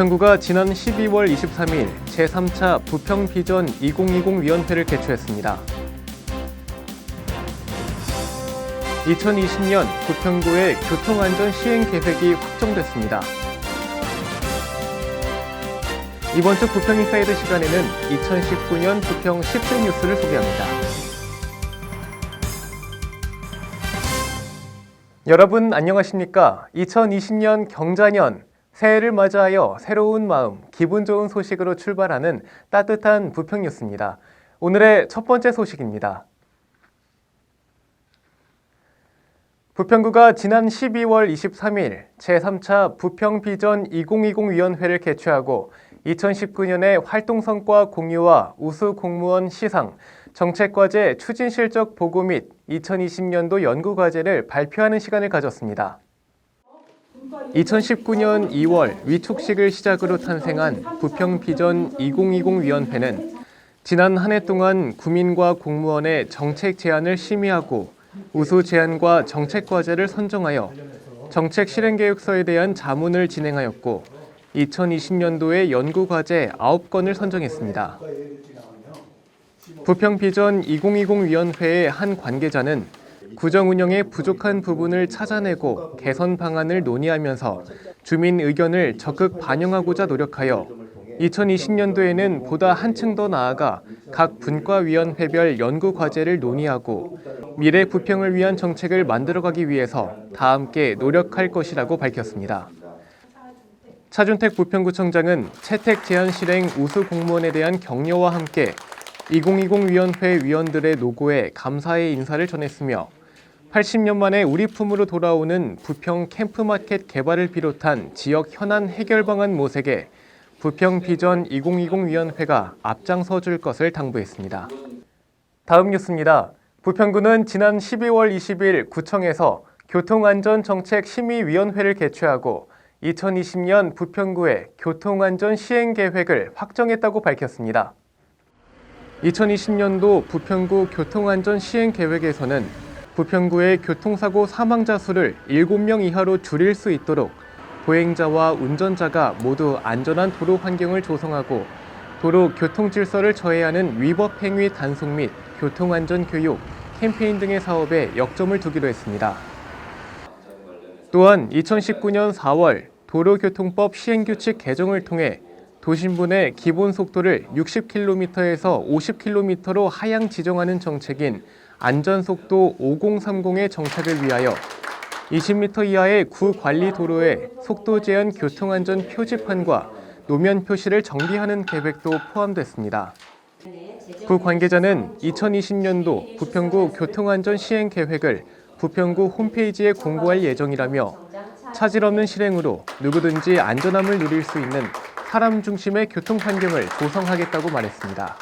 부평구가 지난 12월 23일 제3차 부평비전 2020 위원회를 개최했습니다. 2020년 부평구의 교통안전 시행 계획이 확정됐습니다. 이번 주 부평인사이드 시간에는 2019년 부평 10대 뉴스를 소개합니다. 여러분 안녕하십니까? 2020년 경자년 새해를 맞이하여 새로운 마음, 기분 좋은 소식으로 출발하는 따뜻한 부평 뉴스입니다. 오늘의 첫 번째 소식입니다. 부평구가 지난 12월 23일 제3차 부평비전 2020 위원회를 개최하고 2019년의 활동성과 공유와 우수 공무원 시상, 정책과제 추진 실적 보고 및 2020년도 연구과제를 발표하는 시간을 가졌습니다. 2019년 2월 위촉식을 시작으로 탄생한 부평비전 2020 위원회는 지난 한 해 동안 구민과 공무원의 정책 제안을 심의하고 우수 제안과 정책 과제를 선정하여 정책 실행 계획서에 대한 자문을 진행하였고 2020년도에 연구 과제 9건을 선정했습니다. 부평 비전 2020 위원회의 한 관계자는 구정 운영의 부족한 부분을 찾아내고 개선 방안을 논의하면서 주민 의견을 적극 반영하고자 노력하여 2020년도에는 보다 한층 더 나아가 각 분과위원회별 연구 과제를 논의하고 미래 부평을 위한 정책을 만들어가기 위해서 다 함께 노력할 것이라고 밝혔습니다. 차준택 부평구청장은 채택 제안 실행 우수 공무원에 대한 격려와 함께 2020 위원회 위원들의 노고에 감사의 인사를 전했으며 80년 만에 우리 품으로 돌아오는 부평 캠프마켓 개발을 비롯한 지역 현안 해결 방안 모색에 부평 비전 2020 위원회가 앞장서 줄 것을 당부했습니다. 다음 뉴스입니다. 부평구는 지난 12월 20일 구청에서 교통안전정책심의위원회를 개최하고 2020년 부평구의 교통안전 시행 계획을 확정했다고 밝혔습니다. 2020년도 부평구 교통안전 시행 계획에서는 부평구의 교통사고 사망자 수를 7명 이하로 줄일 수 있도록 보행자와 운전자가 모두 안전한 도로 환경을 조성하고 도로 교통 질서를 저해하는 위법 행위 단속 및 교통안전 교육, 캠페인 등의 사업에 역점을 두기로 했습니다. 또한 2019년 4월 도로교통법 시행규칙 개정을 통해 도심부 내 기본 속도를 60km에서 50km로 하향 지정하는 정책인 안전속도 5030의 정착을 위하여 20m 이하의 구관리 도로에 속도 제한 교통안전 표지판과 노면 표시를 정비하는 계획도 포함됐습니다. 구 관계자는 2020년도 부평구 교통안전 시행 계획을 부평구 홈페이지에 공고할 예정이라며 차질 없는 실행으로 누구든지 안전함을 누릴 수 있는 사람 중심의 교통 환경을 조성하겠다고 말했습니다.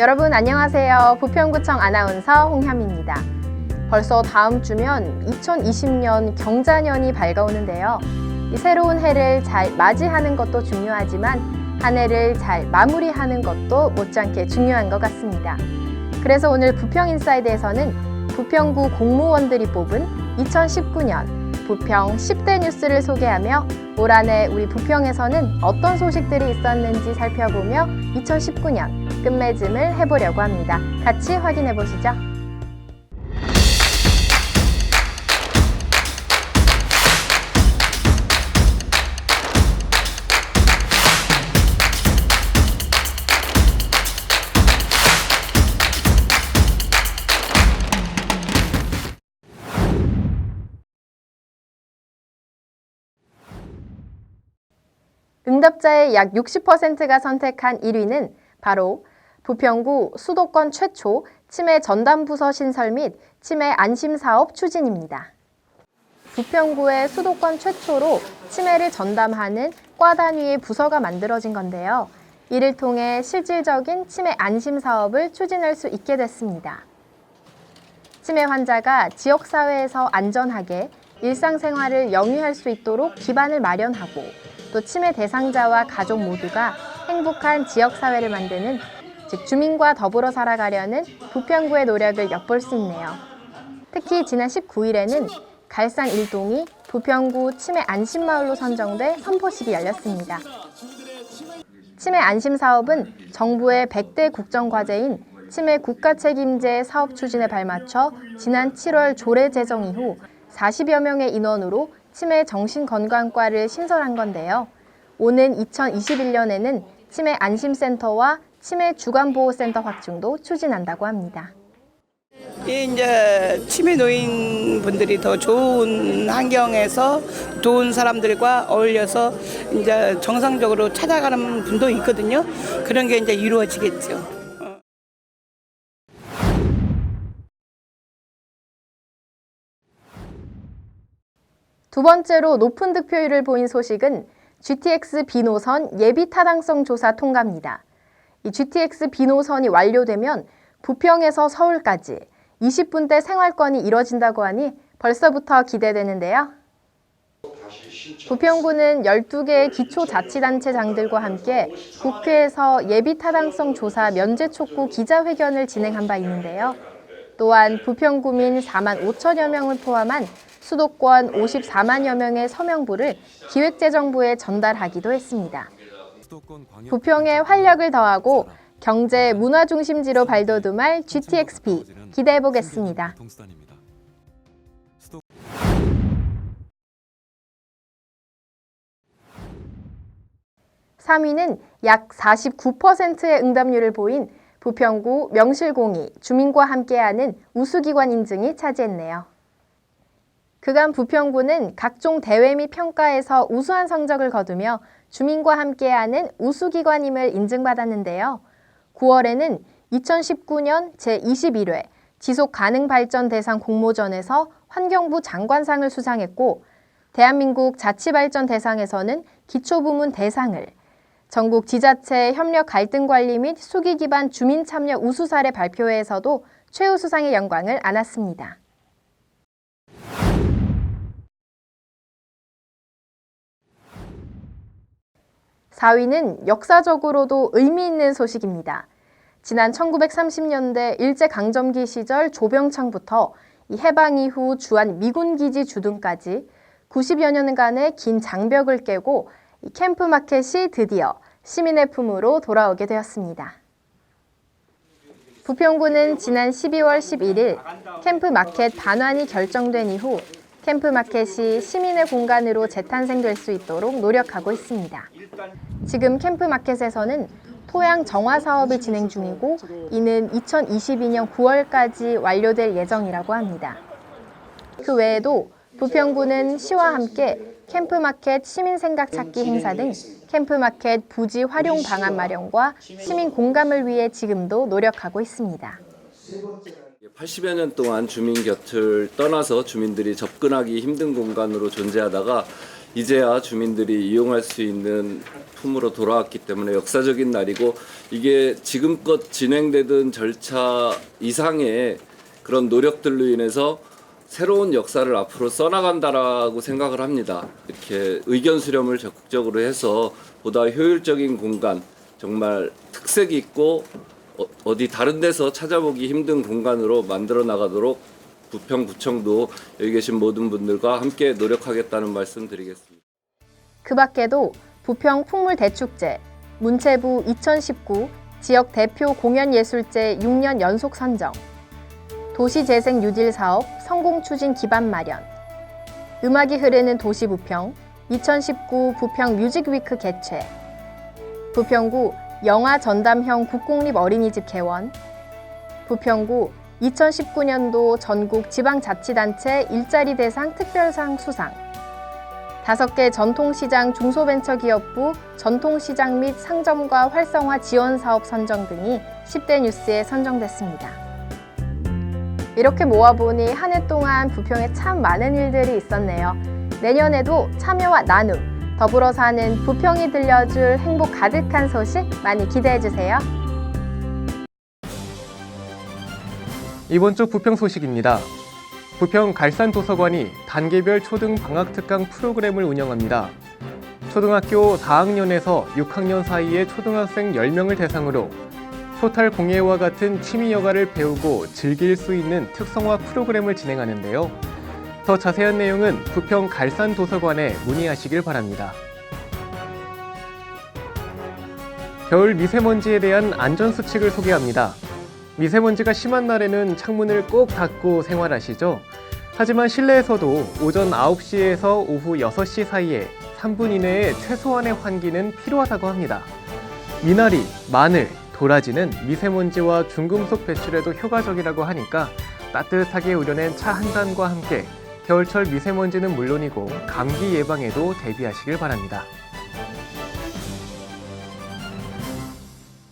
여러분 안녕하세요. 부평구청 아나운서 홍현미입니다. 벌써 다음 주면 2020년 경자년이 밝아오는데요. 이 새로운 해를 잘 맞이하는 것도 중요하지만 한 해를 잘 마무리하는 것도 못지않게 중요한 것 같습니다. 그래서 오늘 부평인사이드에서는 부평구 공무원들이 뽑은 2019년 부평 10대 뉴스를 소개하며 올 한 해 우리 부평에서는 어떤 소식들이 있었는지 살펴보며 2019년 끝맺음을 해보려고 합니다. 같이 확인해 보시죠. 응답자의 약 60%가 선택한 1위는 바로 부평구 수도권 최초 치매 전담부서 신설 및 치매 안심사업 추진입니다. 부평구의 수도권 최초로 치매를 전담하는 과 단위의 부서가 만들어진 건데요. 이를 통해 실질적인 치매 안심사업을 추진할 수 있게 됐습니다. 치매 환자가 지역사회에서 안전하게 일상생활을 영위할 수 있도록 기반을 마련하고 또 치매 대상자와 가족 모두가 행복한 지역사회를 만드는 즉 주민과 더불어 살아가려는 부평구의 노력을 엿볼 수 있네요. 특히 지난 19일에는 갈산 1동이 부평구 치매 안심마을로 선정돼 선포식이 열렸습니다. 치매 안심 사업은 정부의 100대 국정과제인 치매 국가책임제 사업 추진에 발맞춰 지난 7월 조례 제정 이후 40여 명의 인원으로 치매 정신건강과를 신설한 건데요. 오는 2021년에는 치매 안심센터와 치매 주간보호센터 확충도 추진한다고 합니다. 이제 치매 노인분들이 더 좋은 환경에서 좋은 사람들과 어울려서 이제 정상적으로 찾아가는 분도 있거든요. 그런 게 이제 이루어지겠죠. 두 번째로 높은 득표율을 보인 소식은 GTX B노선 예비 타당성 조사 통과입니다. 이 GTX B노선이 완료되면 부평에서 서울까지 20분대 생활권이 이뤄진다고 하니 벌써부터 기대되는데요. 부평구는 12개의 기초자치단체장들과 함께 국회에서 예비 타당성 조사 면제 촉구 기자회견을 진행한 바 있는데요. 또한 부평구민 4만 5천여 명을 포함한 수도권 54만여 명의 서명부를 기획재정부에 전달하기도 했습니다. 부평에 활력을 더하고 경제 문화 중심지로 발돋움할 GTX-B 기대해보겠습니다. 3위는 약 49%의 응답률을 보인 부평구 명실공히 주민과 함께하는 우수기관 인증이 차지했네요. 그간 부평구는 각종 대회 및 평가에서 우수한 성적을 거두며 주민과 함께하는 우수기관임을 인증받았는데요. 9월에는 2019년 제21회 지속가능발전 대상 공모전에서 환경부 장관상을 수상했고 대한민국 자치발전 대상에서는 기초부문 대상을, 전국 지자체 협력 갈등관리 및 수기 기반 주민참여 우수사례 발표회에서도 최우수상의 영광을 안았습니다. (4위는) 역사적으로도 의미 있는 소식입니다. 지난 1930년대 일제강점기 시절 조병창부터 해방 이후 주한 미군기지 주둔까지 90여 년간의 긴 장벽을 깨고 캠프마켓이 드디어 시민의 품으로 돌아오게 되었습니다. 부평구는 지난 12월 11일 캠프마켓 반환이 결정된 이후 캠프마켓이 시민의 공간으로 재탄생될 수 있도록 노력하고 있습니다. 지금 캠프마켓에서는 토양 정화 사업이 진행 중이고 이는 2022년 9월까지 완료될 예정이라고 합니다. 그 외에도 부평구는 시와 함께 캠프마켓 시민생각 찾기 행사 등 캠프마켓 부지 활용 방안 마련과 시민 공감을 위해 지금도 노력하고 있습니다. 80여 년 동안 주민 곁을 떠나서 주민들이 접근하기 힘든 공간으로 존재하다가 이제야 주민들이 이용할 수 있는 품으로 돌아왔기 때문에 역사적인 날이고, 이게 지금껏 진행되던 절차 이상의 그런 노력들로 인해서 새로운 역사를 앞으로 써나간다라고 생각을 합니다. 이렇게 의견 수렴을 적극적으로 해서 보다 효율적인 공간, 정말 특색 있고 어디 다른 데서 찾아보기 힘든 공간으로 만들어 나가도록 부평구청도 여기 계신 모든 분들과 함께 노력하겠다는 말씀 드리겠습니다. 그 밖에도 부평 풍물대축제, 문체부 2019 지역 대표 공연예술제 6년 연속 선정, 도시재생 뉴딜 사업 성공 추진 기반 마련, 음악이 흐르는 도시 부평 2019 부평 뮤직위크 개최, 부평구 영화 전담형 국공립 어린이집 개원, 부평구 2019년도 전국 지방자치단체 일자리 대상 특별상 수상, 5개 전통시장 중소벤처기업부 전통시장 및 상점과 활성화 지원 사업 선정 등이 10대 뉴스에 선정됐습니다. 이렇게 모아보니 한 해 동안 부평에 참 많은 일들이 있었네요. 내년에도 참여와 나눔, 더불어 사는 부평이 들려줄 행복 가득한 소식 많이 기대해주세요. 이번 주 부평 소식입니다. 부평 갈산도서관이 단계별 초등 방학특강 프로그램을 운영합니다. 초등학교 4학년에서 6학년 사이의 초등학생 10명을 대상으로 토탈 공예와 같은 취미 여가를 배우고 즐길 수 있는 특성화 프로그램을 진행하는데요. 더 자세한 내용은 부평 갈산도서관에 문의하시길 바랍니다. 겨울 미세먼지에 대한 안전수칙을 소개합니다. 미세먼지가 심한 날에는 창문을 꼭 닫고 생활하시죠? 하지만 실내에서도 오전 9시에서 오후 6시 사이에 3분 이내에 최소한의 환기는 필요하다고 합니다. 미나리, 마늘, 도라지는 미세먼지와 중금속 배출에도 효과적이라고 하니까 따뜻하게 우려낸 차 한 잔과 함께 겨울철 미세먼지는 물론이고 감기 예방에도 대비하시길 바랍니다.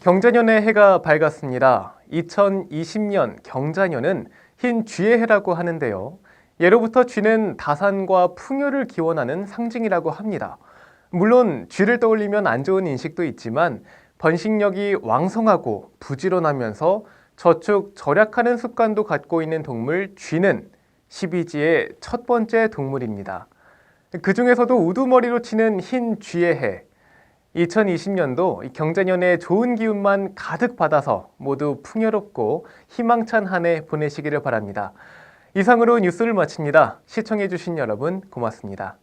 경자년의 해가 밝았습니다. 2020년 경자년은 흰 쥐의 해라고 하는데요. 예로부터 쥐는 다산과 풍요를 기원하는 상징이라고 합니다. 물론 쥐를 떠올리면 안 좋은 인식도 있지만 번식력이 왕성하고 부지런하면서 저축, 절약하는 습관도 갖고 있는 동물 쥐는 12지의 첫 번째 동물입니다. 그 중에서도 우두머리로 치는 흰 쥐의 해. 2020년도 경자년의 좋은 기운만 가득 받아서 모두 풍요롭고 희망찬 한 해 보내시기를 바랍니다. 이상으로 뉴스를 마칩니다. 시청해주신 여러분 고맙습니다.